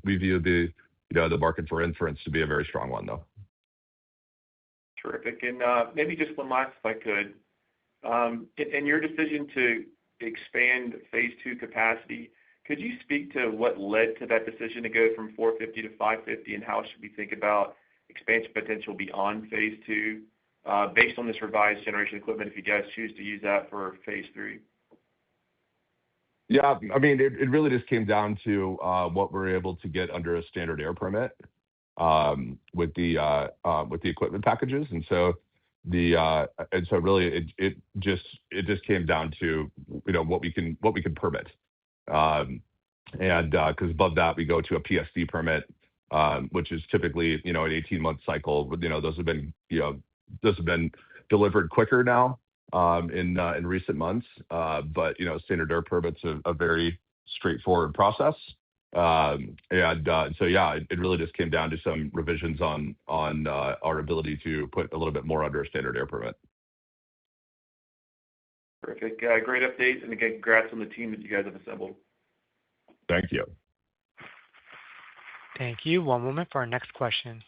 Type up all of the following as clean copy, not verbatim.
we view the market for inference to be a very strong one, though. Terrific. And maybe just one last, if I could. In your decision to expand phase two capacity, could you speak to what led to that decision to go from 450 to 550, and how should we think about expansion potential beyond phase two based on this revised generation equipment if you guys choose to use that for phase three? Yeah, I mean, it really just came down to what we're able to get under a standard air permit with the equipment packages, and so really it just came down to what we can permit, and because above that we go to a PSD permit, which is typically an 18-month cycle. Those have been delivered quicker now in recent months, but standard air permit's a very straightforward process. So yeah, it really just came down to some revisions on our ability to put a little bit more under a standard air permit. Perfect. Great update. And again, congrats on the team that you guys have assembled. Thank you. Thank you. One moment for our next question.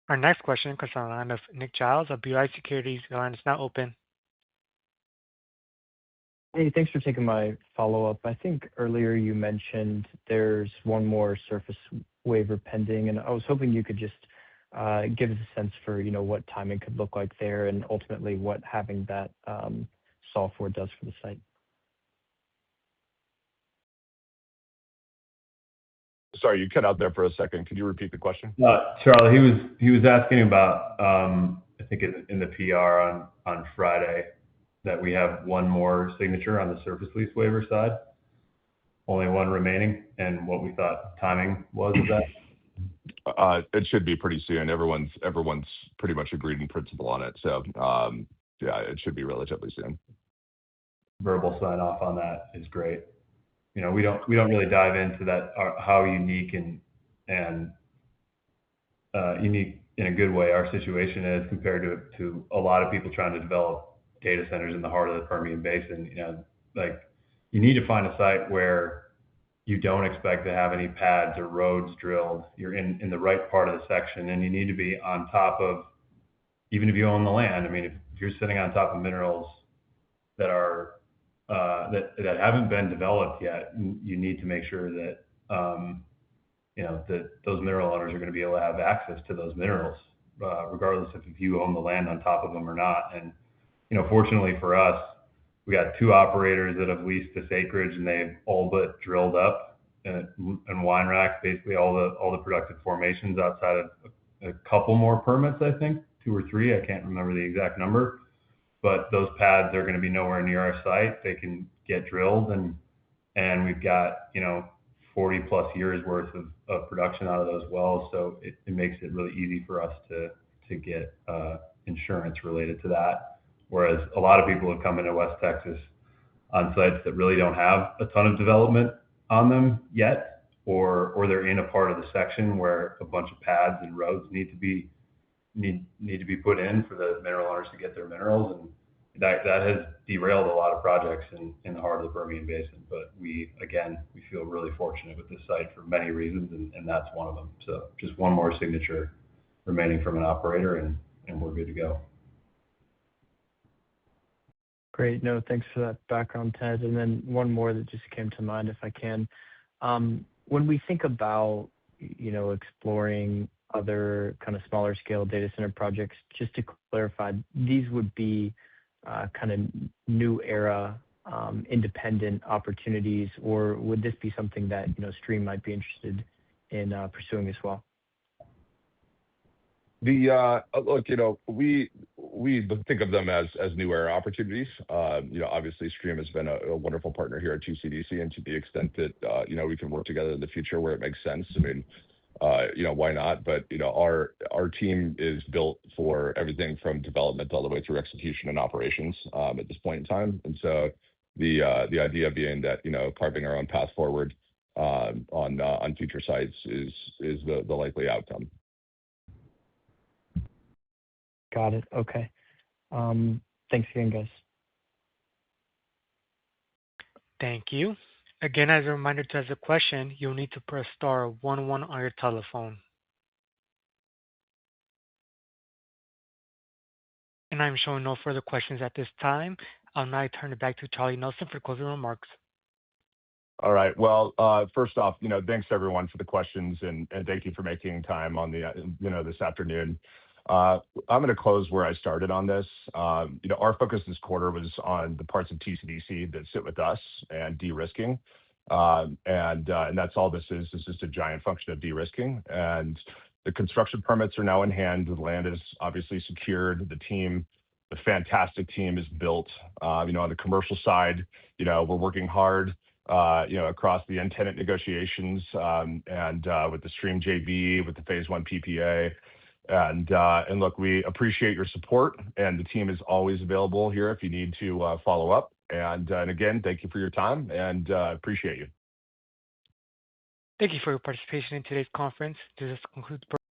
Our next question comes from the line of Nick Giles of B. Riley Securities. The line is now open. Hey, thanks for taking my follow-up. I think earlier you mentioned there's one more surface waiver pending, and I was hoping you could just give us a sense for what timing could look like there, and ultimately what having that solved for does for the site. Sorry, you cut out there for a second. Could you repeat the question? Charlie, he was asking about, I think in the PR on Friday, that we have one more signature on the surface lease waiver side, only one remaining, and what we thought timing was of that. It should be pretty soon. Everyone's pretty much agreed in principle on it. So yeah, it should be relatively soon. Verbal sign off on that is great. We don't really dive into that, how unique and unique in a good way our situation is compared to a lot of people trying to develop data centers in the heart of the Permian Basin. You need to find a site where you don't expect to have any pads or roads drilled. You're in the right part of the section, and you need to be on top of, even if you own the land. I mean, if you're sitting on top of minerals that are that haven't been developed yet, you need to make sure that that those mineral owners are going to be able to have access to those minerals, regardless of if you own the land on top of them or not. And fortunately for us, we got two operators that have leased this acreage, and they've all but drilled up and wine racked basically all the productive formations outside of a couple more permits, I think 2 or 3. I can't remember the exact number. But those pads are going to be nowhere near our site. They can get drilled, and we've got 40 plus years worth of production out of those wells. So it makes it really easy for us to get insurance related to that. Whereas a lot of people have come into West Texas on sites that really don't have a ton of development on them yet, or they're in a part of the section where a bunch of pads and roads need to be put in for the mineral owners to get their minerals, and that has derailed a lot of projects in the heart of the Permian Basin. But we feel really fortunate with this site for many reasons, and that's one of them. So just one more signature remaining from an operator, and we're good to go. Great. No, thanks for that background, Ted. And then one more that just came to mind, if I can. When we think about exploring other kind of smaller scale data center projects, just to clarify, these would be kind of new era independent opportunities, or would this be something that Stream might be interested in pursuing as well? Look, we think of them as new era opportunities. Obviously Stream has been a wonderful partner here at TCDC, and to the extent that we can work together in the future where it makes sense, I mean, why not? But our team is built for everything from development all the way through execution and operations at this point in time. And so the idea being that carving our own path forward on future sites is the likely outcome. Got it. Okay. Thanks again, guys. Thank you. Again, as a reminder to ask a question, you'll need to press star 11 on your telephone. And I'm showing no further questions at this time. I'll now turn it back to Charlie Nelson for closing remarks. All right. Well, first off, thanks everyone for the questions and thank you for making time on the, this afternoon. I'm going to close where I started on this. Our focus this quarter was on the parts of TCDC that sit with us and de-risking. And that's all this is. This is just a giant function of de-risking. And the construction permits are now in hand. The land is obviously secured. The fantastic team is built. On the commercial side, we're working hard, across the end tenant negotiations, and with the Stream JV, with the phase one PPA. And look, we appreciate your support, and the team is always available here if you need to follow up. And again, thank you for your time, and appreciate you. Thank you for your participation in today's conference. This concludes